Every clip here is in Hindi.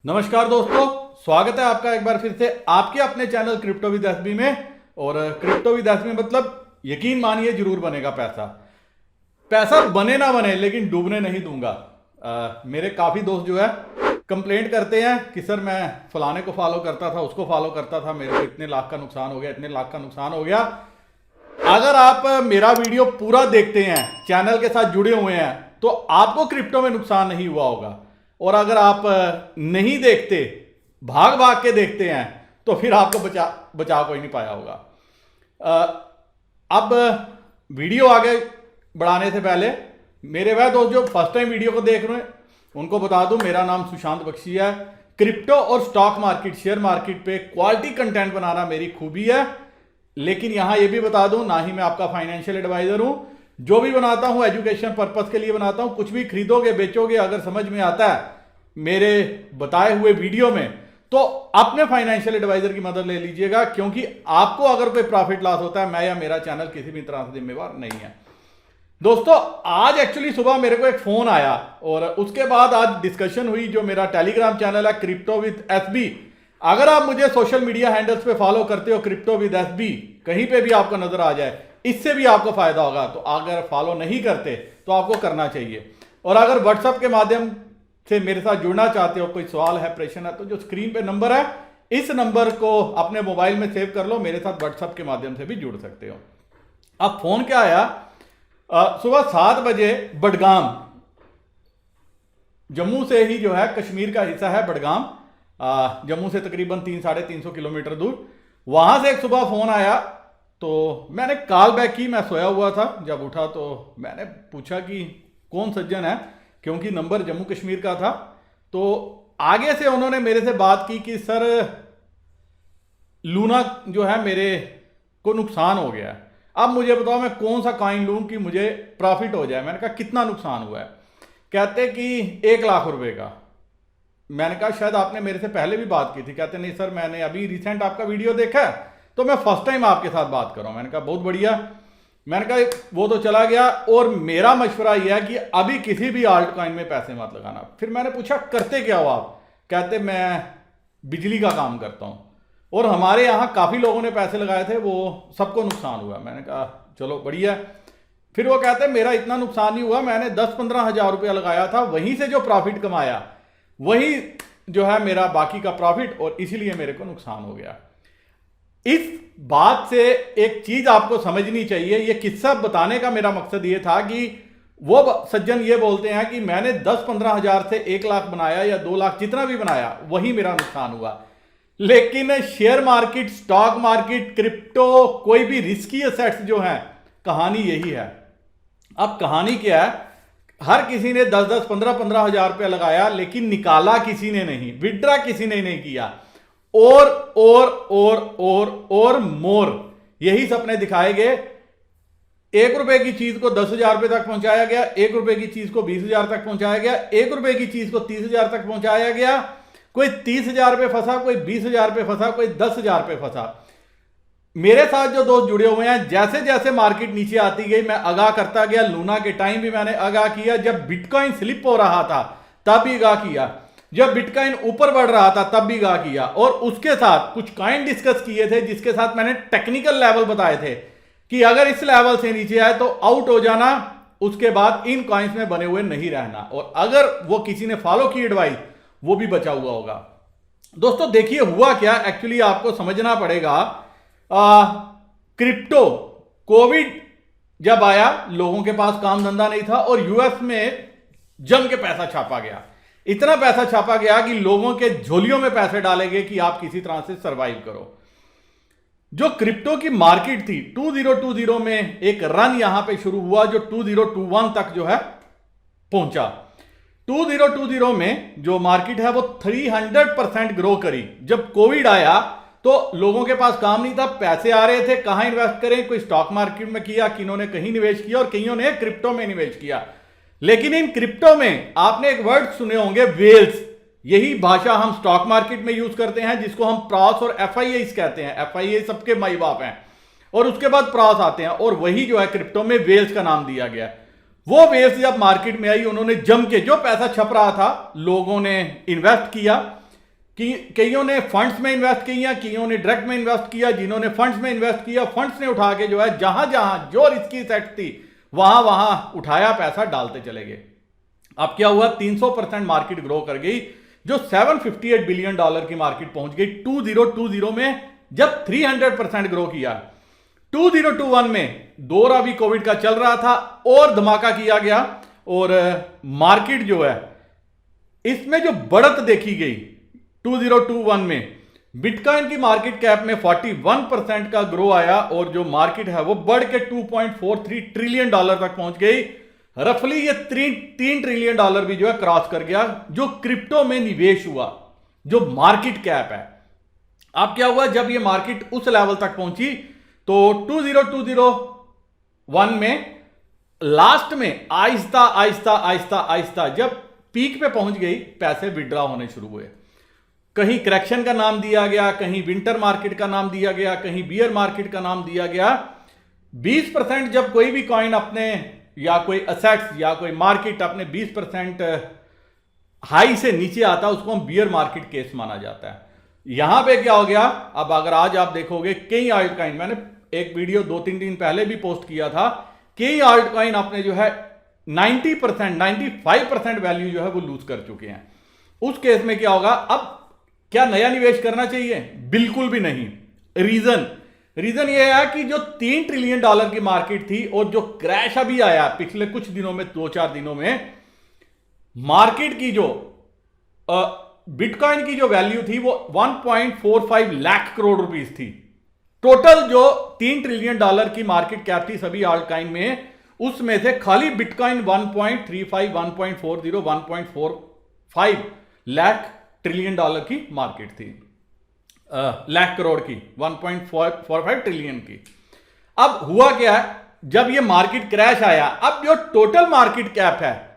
नमस्कार दोस्तों, स्वागत है आपका एक बार फिर से आपके अपने चैनल क्रिप्टो विद एसबी में। और क्रिप्टो विद एसबी मतलब यकीन मानिए जरूर बनेगा पैसा। पैसा बने ना बने लेकिन डूबने नहीं दूंगा। मेरे काफ़ी दोस्त जो है कंप्लेंट करते हैं कि सर मैं फलाने को फॉलो करता था, उसको फॉलो करता था, मेरे को इतने लाख का नुकसान हो गया, इतने लाख का नुकसान हो गया। अगर आप मेरा वीडियो पूरा देखते हैं, चैनल के साथ जुड़े हुए हैं, तो आपको क्रिप्टो में नुकसान नहीं हुआ होगा। और अगर आप नहीं देखते, भाग भाग के देखते हैं, तो फिर आपको बचा कोई नहीं पाया होगा। अब वीडियो आगे बढ़ाने से पहले मेरे वह दोस्त जो फर्स्ट टाइम वीडियो को देख रहे हैं उनको बता दूं, मेरा नाम सुशांत बख्शी है। क्रिप्टो और स्टॉक मार्केट, शेयर मार्केट पे क्वालिटी कंटेंट बनाना मेरी खूबी है। लेकिन यहां यह भी बता दूं, ना ही मैं आपका फाइनेंशियल एडवाइजर हूं। जो भी बनाता हूं एजुकेशन पर्पस के लिए बनाता हूं। कुछ भी खरीदोगे बेचोगे, अगर समझ में आता है मेरे बताए हुए वीडियो में, तो अपने फाइनेंशियल एडवाइजर की मदद ले लीजिएगा। क्योंकि आपको अगर कोई प्रॉफिट लॉस होता है, मैं या मेरा चैनल किसी भी तरह से जिम्मेवार नहीं है। दोस्तों, आज एक्चुअली सुबह मेरे को एक फोन आया और उसके बाद आज डिस्कशन हुई। जो मेरा टेलीग्राम चैनल है क्रिप्टो विद एसबी, अगर आप मुझे सोशल मीडिया हैंडल्स पे फॉलो करते हो क्रिप्टो विद एसबी, कहीं पे भी आपको नजर आ जाए, इससे भी आपको फायदा होगा। तो अगर फॉलो नहीं करते तो आपको करना चाहिए। और अगर व्हाट्सएप के माध्यम से मेरे साथ जुड़ना चाहते हो, कोई सवाल है, प्रश्न है, तो जो स्क्रीन पे नंबर है, इस नंबर को अपने मोबाइल में सेव कर लो। मेरे साथ व्हाट्सएप के माध्यम से भी जुड़ सकते हो। अब फोन क्या आया, सुबह 7 बजे बडगाम, जम्मू से ही जो है कश्मीर का हिस्सा है बडगाम, जम्मू से तकरीबन 300-350 किलोमीटर दूर। वहां से एक सुबह फोन आया, तो मैंने कॉल बैक की। मैं सोया हुआ था, जब उठा तो मैंने पूछा कि कौन सज्जन है, क्योंकि नंबर जम्मू कश्मीर का था। तो आगे से उन्होंने मेरे से बात की कि सर लूना जो है मेरे को नुकसान हो गया है, अब मुझे बताओ मैं कौन सा कॉइन लूं कि मुझे प्रॉफिट हो जाए। मैंने कहा कितना नुकसान हुआ है? कहते कि 1 लाख रुपए का। मैंने कहा शायद आपने मेरे से पहले भी बात की थी। कहते नहीं सर, मैंने अभी रिसेंट आपका वीडियो देखा है, तो मैं फर्स्ट टाइम आपके साथ बात कर रहा हूं। मैंने कहा बहुत बढ़िया। मैंने कहा वो तो चला गया, और मेरा मशवरा यह है कि अभी किसी भी आल्ट कॉइन में पैसे मत लगाना। फिर मैंने पूछा करते क्या हो आप? कहते मैं बिजली का काम करता हूं, और हमारे यहां काफी लोगों ने पैसे लगाए थे, वो सबको नुकसान हुआ। मैंने कहा चलो बढ़िया। फिर वो कहते मेरा इतना नुकसान नहीं हुआ, मैंने 10-15 हजार रुपया लगाया था, वहीं से जो प्रॉफिट कमाया वही जो है मेरा बाकी का प्रॉफिट, और इसीलिए मेरे को नुकसान हो गया। इस बात से एक चीज आपको समझनी चाहिए। यह किस्सा बताने का मेरा मकसद यह था कि वो सज्जन ये बोलते हैं कि मैंने 10-15 हजार से 1 लाख बनाया या 2 लाख, जितना भी बनाया वही मेरा नुकसान हुआ। लेकिन share market, stock market, crypto, कोई भी रिस्की एसेट्स जो हैं, कहानी यही है। अब कहानी क्या है, हर किसी ने 10-10, 15-15 हजार रुपया लगाया, लेकिन निकाला किसी ने नहीं, विड्रा किसी ने नहीं किया। और मोर यही सपने दिखाए गए। 1 रुपए की चीज को 10,000 रुपए तक पहुंचाया गया, 1 रुपए की चीज को 20,000 तक पहुंचाया गया, 1 रुपए की चीज को 30,000 तक पहुंचाया गया। कोई 30,000 रुपए फंसा, कोई 20,000 रुपए फंसा, कोई 10,000 रुपए फंसा। मेरे साथ जो दोस्त जुड़े हुए हैं, जैसे जैसे मार्केट नीचे आती गई मैं आगाह करता गया। लूना के टाइम भी मैंने आगाह किया, जब बिटकॉइन स्लिप हो रहा था तब भी आगाह किया, जब बिटकॉइन ऊपर बढ़ रहा था तब भी आगाह किया। और उसके साथ कुछ कॉइन डिस्कस किए थे, जिसके साथ मैंने टेक्निकल लेवल बताए थे कि अगर इस लेवल से नीचे आए तो आउट हो जाना, उसके बाद इन कॉइन्स में बने हुए नहीं रहना। और अगर वो किसी ने फॉलो की एडवाइस, वो भी बचा हुआ होगा। दोस्तों देखिए हुआ क्या, एक्चुअली आपको समझना पड़ेगा। क्रिप्टो, कोविड जब आया, लोगों के पास काम धंधा नहीं था, और यूएस में जम के पैसा छापा गया। इतना पैसा छापा गया कि लोगों के झोलियों में पैसे डाले गए कि आप किसी तरह से सरवाइव करो। जो क्रिप्टो की मार्केट थी, 2020 में एक रन यहां पे शुरू हुआ, जो 2021 तक जो है पहुंचा। 2020 में जो मार्केट है वो 300% ग्रो करी। जब कोविड आया तो लोगों के पास काम नहीं था, पैसे आ रहे थे, कहां इन्वेस्ट करें? कोई स्टॉक मार्केट में किया, किन्होंने कहीं निवेश किया, और कईयों ने क्रिप्टो में निवेश किया। लेकिन इन क्रिप्टो में आपने एक वर्ड सुने होंगे, वेल्स। यही भाषा हम स्टॉक मार्केट में यूज करते हैं, जिसको हम प्रॉस और एफआईआई कहते हैं। एफआईआई सबके माई बाप हैं, और उसके बाद प्रॉस आते हैं, और वही जो है क्रिप्टो में वेल्स का नाम दिया गया। वो वेव्स जब मार्केट में आई, उन्होंने जम के जो पैसा छप रहा था, लोगों ने इन्वेस्ट किया। कि कईयों ने फंड्स में इन्वेस्ट किया, कईयों ने डायरेक्ट में इन्वेस्ट किया। जिन्होंने फंड्स में इन्वेस्ट किया, फंड्स ने उठा के जो है जहां जहां जो रिस्की सेट थी वहां वहां उठाया, पैसा डालते चले गए। अब क्या हुआ, 300% मार्केट ग्रो कर गई, जो $758 बिलियन की मार्केट पहुंच गई 2020 में, जब 300% ग्रो किया। 2021 में दौर अभी कोविड का चल रहा था और धमाका किया गया, और मार्केट जो है इसमें जो बढ़त देखी गई 2021 में, बिटकॉइन की मार्केट कैप में 41% का ग्रो आया, और जो मार्केट है वो बढ़ के $2.43 ट्रिलियन तक पहुंच गई। रफली ये 3 ट्रिलियन भी जो है क्रॉस कर गया, जो क्रिप्टो में निवेश हुआ, जो मार्केट कैप है। अब क्या हुआ, जब ये मार्केट उस लेवल तक पहुंची तो 2021 में लास्ट में आहिस्ता आहिस्ता आहिस्ता आहिस्ता जब पीक पे पहुंच गई, पैसे विड्रॉ होने शुरू हुए। कहीं करेक्शन का नाम दिया गया, कहीं विंटर मार्केट का नाम दिया गया, कहीं बियर मार्केट का नाम दिया गया। 20% जब कोई भी कॉइन अपने या कोई असेट्स या कोई मार्केट अपने 20% हाई से नीचे आता है, उसको हम बियर मार्केट केस माना जाता है। यहां पे क्या हो गया, अब अगर आज आप देखोगे कई आल्ट कॉइन, मैंने एक वीडियो 2-3 दिन पहले भी पोस्ट किया था, कई आल्ट कॉइन अपने जो है 90% 95% वैल्यू जो है वो लूज कर चुके हैं। उस केस में क्या होगा, अब क्या नया निवेश करना चाहिए? बिल्कुल भी नहीं। रीजन यह है कि जो $3 ट्रिलियन की मार्केट थी और जो क्रैश अभी आया पिछले कुछ दिनों में, 2-4 दिनों में, मार्केट की जो बिटकॉइन की जो वैल्यू थी वो 1.45 लाख करोड़ रुपीस थी। टोटल जो $3 ट्रिलियन की मार्केट कैप थी सभी आल्टकॉइन में, उसमें से खाली बिटकॉइन 1.35 1.40 1.45 लाख ट्रिलियन की मार्केट थी, लाख करोड़ की, 1.45 ट्रिलियन की। अब हुआ क्या है, जब ये मार्केट क्रैश आया, अब जो टोटल मार्केट कैप है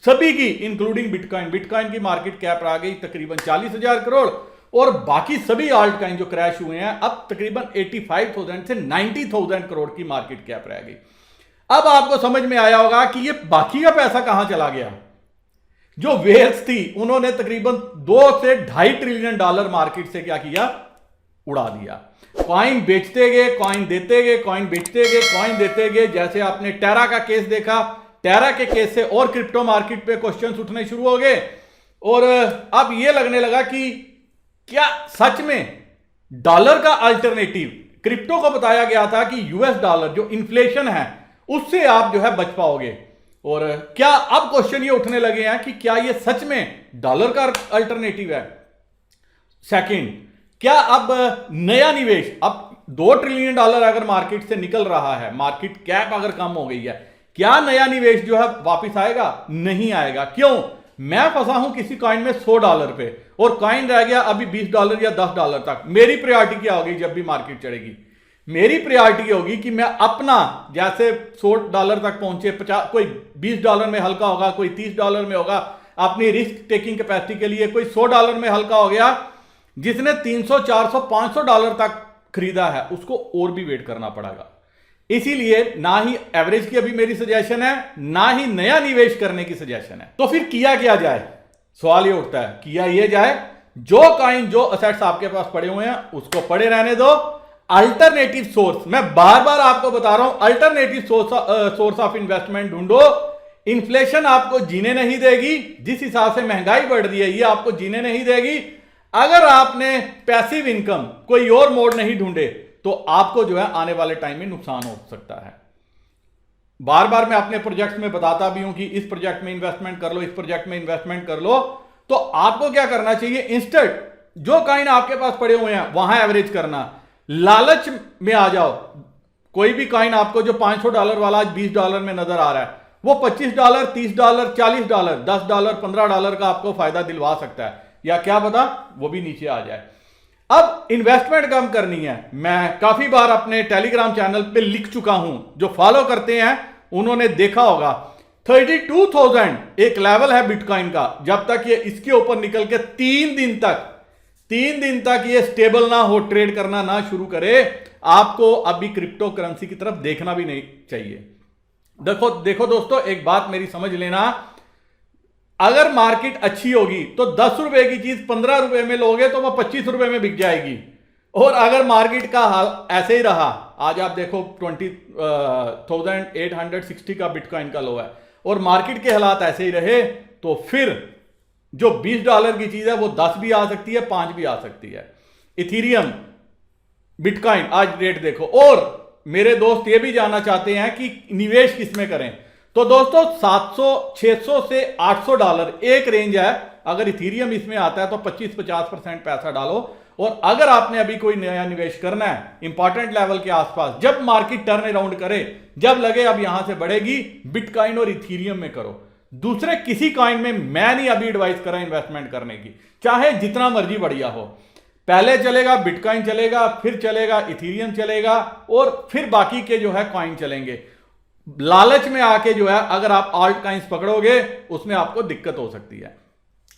सभी की इंक्लूडिंग बिटकॉइन की मार्केट कैप आ गई तकरीबन 40,000 करोड़, और बाकी सभी आल्टकॉइन जो क्रैश हुए हैं अब तकरीबन 85,000 से 90,000 करोड़ की मार्केट कैप रह गई। अब आपको समझ में आया होगा कि ये बाकी का पैसा कहां चला गया। जो वेल्स थी उन्होंने तकरीबन 2 से $2.5 ट्रिलियन मार्केट से क्या किया, उड़ा दिया। कॉइन बेचते गए, कॉइन देते गए, कॉइन बेचते गए, कॉइन देते गए। जैसे आपने टेरा का केस देखा, टेरा के केस से और क्रिप्टो मार्केट पे क्वेश्चंस उठने शुरू हो गए, और अब यह लगने लगा कि क्या सच में डॉलर का अल्टरनेटिव, क्रिप्टो को बताया गया था कि यूएस डॉलर जो इन्फ्लेशन है उससे आप जो है बच पाओगे, और क्या अब क्वेश्चन ये उठने लगे हैं कि क्या ये सच में डॉलर का अल्टरनेटिव है। सेकंड, क्या अब नया निवेश, अब $2 ट्रिलियन अगर मार्केट से निकल रहा है, मार्केट कैप अगर कम हो गई है, क्या नया निवेश जो है वापस आएगा? नहीं आएगा। क्यों? मैं फंसा हूं किसी कॉइन में $100 पे, और कॉइन रह गया अभी $20 या $10 तक। मेरी प्रायोरिटी क्या होगी जब भी मार्केट चढ़ेगी? मेरी प्रायोरिटी होगी कि मैं अपना, जैसे $100 तक पहुंचे, 50, कोई $20 में हल्का होगा, कोई $30 में होगा, अपनी रिस्क टेकिंग कैपेसिटी के लिए कोई $100 में हल्का हो गया। जिसने $300, $400, $500 तक खरीदा है उसको और भी वेट करना पड़ेगा। इसीलिए ना ही एवरेज की अभी मेरी सजेशन है, ना ही नया निवेश करने की सजेशन है। तो फिर किया क्या जाए? सवाल ये उठता है, किया ये जाए, जो कॉइन, जो असेट्स आपके पास पड़े हुए हैं उसको पड़े रहने दो। अल्टरनेटिव सोर्स, मैं बार बार आपको बता रहा हूं, अल्टरनेटिव सोर्स ऑफ इन्वेस्टमेंट ढूंढो। इन्फ्लेशन आपको जीने नहीं देगी, जिस हिसाब से महंगाई बढ़ रही है ये आपको जीने नहीं देगी। अगर आपने पैसिव इनकम कोई और मोड नहीं ढूंढे तो आपको जो है आने वाले टाइम में नुकसान हो सकता है। बार बार मैं अपने प्रोजेक्ट्स में बताता भी हूं कि इस प्रोजेक्ट में इन्वेस्टमेंट कर लो, इस प्रोजेक्ट में इन्वेस्टमेंट कर लो। तो आपको क्या करना चाहिए, इंस्टेंट जो कॉइन आपके पास पड़े हुए हैं वहां एवरेज करना। लालच में आ जाओ, कोई भी कॉइन आपको जो $500 वाला आज $20 में नजर आ रहा है, वो $25, $30, $40, $10, $15 का आपको फायदा दिलवा सकता है, या क्या पता वो भी नीचे आ जाए। अब इन्वेस्टमेंट कम करनी है, मैं काफी बार अपने टेलीग्राम चैनल पे लिख चुका हूं, जो फॉलो करते हैं उन्होंने देखा होगा 32,000 एक लेवल है बिटकॉइन का। जब तक ये इसके ऊपर निकल के 3 दिन तक ये स्टेबल ना हो, ट्रेड करना ना शुरू करे, आपको अभी क्रिप्टो करेंसी की तरफ देखना भी नहीं चाहिए। देखो दोस्तों, एक बात मेरी समझ लेना, अगर मार्केट अच्छी होगी तो 10 रुपए की चीज 15 रुपए में लोगे तो वह 25 रुपए में बिक जाएगी। और अगर मार्केट का हाल ऐसे ही रहा, आज आप देखो 20,860 का बिटकॉइन का लो है, और मार्केट के हालात ऐसे ही रहे, तो फिर जो $20 की चीज है वो 10 भी आ सकती है, 5 भी आ सकती है। इथीरियम, बिटकॉइन आज रेट देखो। और मेरे दोस्त ये भी जानना चाहते हैं कि निवेश किसमें करें, तो दोस्तों 700, 600 से $800 एक रेंज है। अगर इथीरियम इसमें आता है तो 25-50% पैसा डालो। और अगर आपने अभी कोई नया निवेश करना है इंपॉर्टेंट लेवल के आसपास, जब मार्केट टर्न अराउंड करे, जब लगे अब यहां से बढ़ेगी, बिटकॉइन और इथीरियम में करो। दूसरे किसी कॉइन में मैं नहीं अभी एडवाइस कर रहा इन्वेस्टमेंट करने की, चाहे जितना मर्जी बढ़िया हो। पहले चलेगा बिटकॉइन चलेगा, फिर चलेगा इथीरियम चलेगा, और फिर बाकी के जो है कॉइन चलेंगे। लालच में आके जो है अगर आप ऑल्ट कॉइन्स पकड़ोगे उसमें आपको दिक्कत हो सकती है।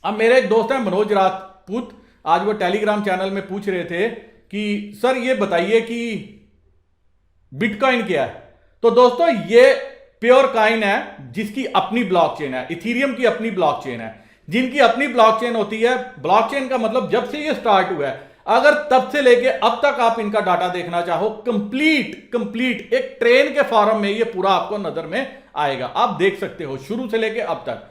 अब मेरे एक दोस्त हैं मनोज राजपूत, आज वो टेलीग्राम चैनल में पूछ रहे थे कि सर ये बताइए कि बिटकॉइन क्या है। तो दोस्तों ये प्योर कॉइन है जिसकी अपनी ब्लॉकचेन है। इथीरियम की अपनी ब्लॉकचेन है, जिनकी अपनी ब्लॉकचेन होती है। ब्लॉकचेन का मतलब जब से ये स्टार्ट हुआ है, अगर तब से लेके अब तक आप इनका डाटा देखना चाहो, कंप्लीट एक ट्रेन के फॉर्म में ये पूरा आपको नजर में आएगा। आप देख सकते हो शुरू से लेके अब तक।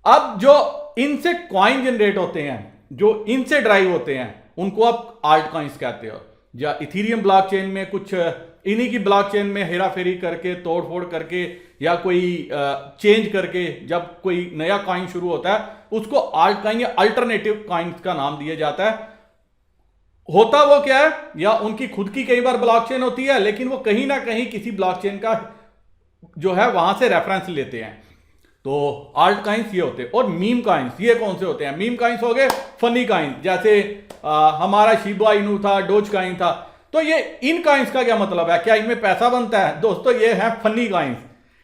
अब जो इनसे कॉइन जनरेट होते हैं, जो इनसे ड्राइव होते हैं, उनको आप आल्ट कॉइन्स कहते हो। या इथीरियम ब्लॉकचेन में कुछ इन्हीं की ब्लॉकचेन में हेरा फेरी करके, तोड़फोड़ करके, या कोई चेंज करके जब कोई नया कॉइन शुरू होता है, उसको आल्ट कॉइन या अल्टरनेटिव कॉइन्स का नाम दिया जाता है। होता वो क्या है, या उनकी खुद की कई बार ब्लॉकचेन होती है, लेकिन वो कहीं ना कहीं किसी ब्लॉकचेन का जो है वहां से रेफरेंस लेते हैं। तो आल्ट कॉइन्स ये होते हैं। और मीम कॉइन्स ये कौन से होते हैं? मीम कॉइन्स हो गए फनी कॉइन्स, जैसे हमारा शिबा इनू था, डोज कॉइन था। तो ये इन कॉइन्स का क्या मतलब है, क्या इनमें पैसा बनता है? दोस्तों ये है फनी कॉइन्स।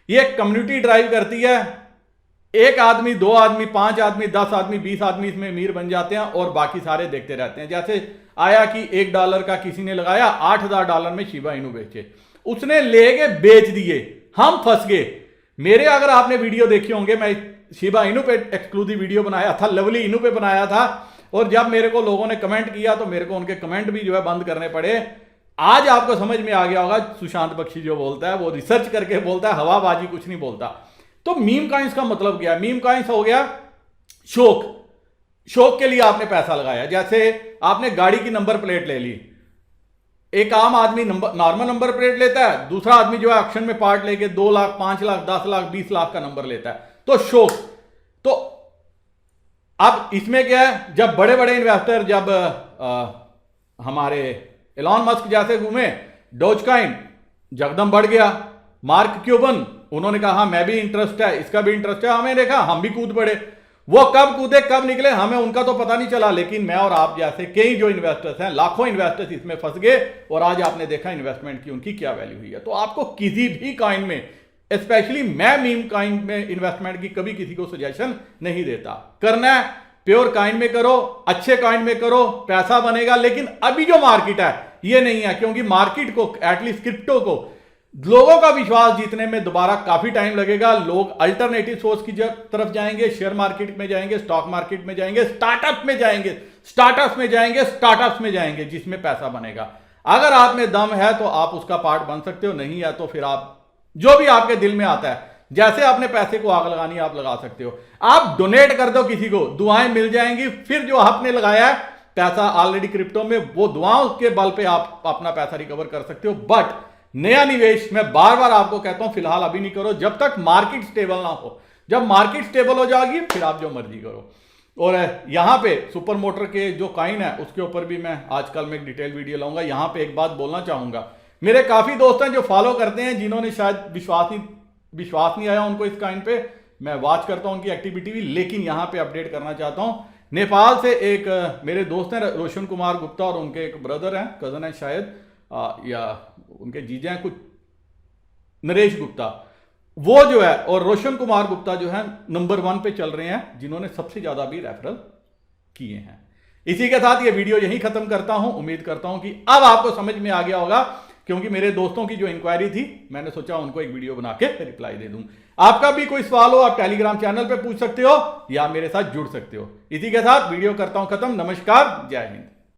ये कम्युनिटी ड्राइव करती है। एक आदमी, 2 आदमी, 5 आदमी, 10 आदमी, 20 आदमी इसमें अमीर बन जाते हैं और बाकी सारे देखते रहते हैं। जैसे आया कि $1 का किसी ने लगाया, $8,000 में शिबा इनू बेचे, उसने लेके बेच दिए, हम फंस गए। मेरे अगर आपने वीडियो देखे होंगे, मैं शिबा इनू पे एक्सक्लूसिव वीडियो बनाया था, लवली इनू पे बनाया था, और जब मेरे को लोगों ने कमेंट किया तो मेरे को उनके कमेंट भी जो है बंद करने पड़े। आज आपको समझ में आ गया होगा, सुशांत बख्शी जो बोलता है वो रिसर्च करके बोलता है, हवाबाजी कुछ नहीं बोलता। तो मीम कॉइन्स का मतलब क्या है? मीम कॉइन्स हो गया शौक के लिए आपने पैसा लगाया। जैसे आपने गाड़ी की नंबर प्लेट ले ली, एक आम आदमी नॉर्मल नंबर प्लेट लेता है, दूसरा आदमी जो है ऑक्शन में पार्ट लेके 2 लाख, 5 लाख, 10 लाख, 20 लाख का नंबर लेता है, तो शौक। तो अब इसमें क्या है, जब बड़े बड़े इन्वेस्टर, जब हमारे एलॉन मस्क जैसे घूमे, डोजकॉइन जगदम बढ़ गया, मार्क क्यूबन उन्होंने कहा मैं भी इंटरेस्ट है, इसका भी इंटरेस्ट है, हमें देखा हम भी कूद पड़े। वो कब कूदे कब निकले हमें उनका तो पता नहीं चला, लेकिन मैं और आप जैसे कई जो इन्वेस्टर्स हैं, लाखों इन्वेस्टर्स इसमें फंस गए, और आज आपने देखा इन्वेस्टमेंट की उनकी क्या वैल्यू हुई है। तो आपको किसी भी कॉइन में, स्पेशली मैं मीम कॉइन में इन्वेस्टमेंट की कभी किसी को सजेशन नहीं देता। करना है प्योर कॉइन में करो, अच्छे कॉइन में करो, पैसा बनेगा। लेकिन अभी जो मार्केट है ये नहीं है, क्योंकि मार्केट को, एटलीस्ट क्रिप्टो को, लोगों का विश्वास जीतने में दोबारा काफी टाइम लगेगा। लोग अल्टरनेटिव सोर्स की तरफ जाएंगे, शेयर मार्केट में जाएंगे, स्टॉक मार्केट में जाएंगे, स्टार्टअप में जाएंगे, स्टार्टअप्स में जाएंगे जिसमें पैसा बनेगा। अगर आप में दम है तो आप उसका पार्ट बन सकते हो, नहीं है तो फिर आप जो भी आपके दिल में आता है, जैसे आपने पैसे को आग लगानी है आप लगा सकते हो। आप डोनेट कर दो किसी को, दुआएं मिल जाएंगी। फिर जो आपने लगाया है पैसा ऑलरेडी क्रिप्टो में, वो दुआओं के बल पे आप अपना पैसा रिकवर कर सकते हो। बट नया निवेश मैं बार बार आपको कहता हूं फिलहाल अभी नहीं करो, जब तक मार्केट स्टेबल ना हो। जब मार्केट स्टेबल हो जाएगी फिर आप जो मर्जी करो। और यहां पे सुपर मोटर के जो कॉइन है उसके ऊपर भी मैं आजकल में एक डिटेल वीडियो लाऊंगा। यहां पे एक बात बोलना चाहूंगा, मेरे काफी दोस्त हैं जो फॉलो करते हैं, जिन्होंने शायद विश्वास नहीं आया उनको इस कॉइन पे, मैं वॉच करता हूं उनकी एक्टिविटी भी। लेकिन यहां पे अपडेट करना चाहता हूं, नेपाल से एक मेरे दोस्त हैं रोशन कुमार गुप्ता, और उनके एक ब्रदर हैं, कजन है शायद, या उनके जीजा हैं कुछ, नरेश गुप्ता, वो जो है, और रोशन कुमार गुप्ता जो है नंबर 1 पे चल रहे हैं जिन्होंने सबसे ज्यादा भी रेफरल किए हैं। इसी के साथ ये वीडियो यहीं खत्म करता हूं। उम्मीद करता हूं कि अब आपको समझ में आ गया होगा क्योंकि मेरे दोस्तों की जो इंक्वायरी थी मैंने सोचा उनको एक वीडियो बना के रिप्लाई दे दूं। आपका भी कोई सवाल हो आप टेलीग्राम चैनल पे पूछ सकते हो या मेरे साथ जुड़ सकते हो। इसी के साथ वीडियो करता हूं खत्म। नमस्कार, जय हिंद।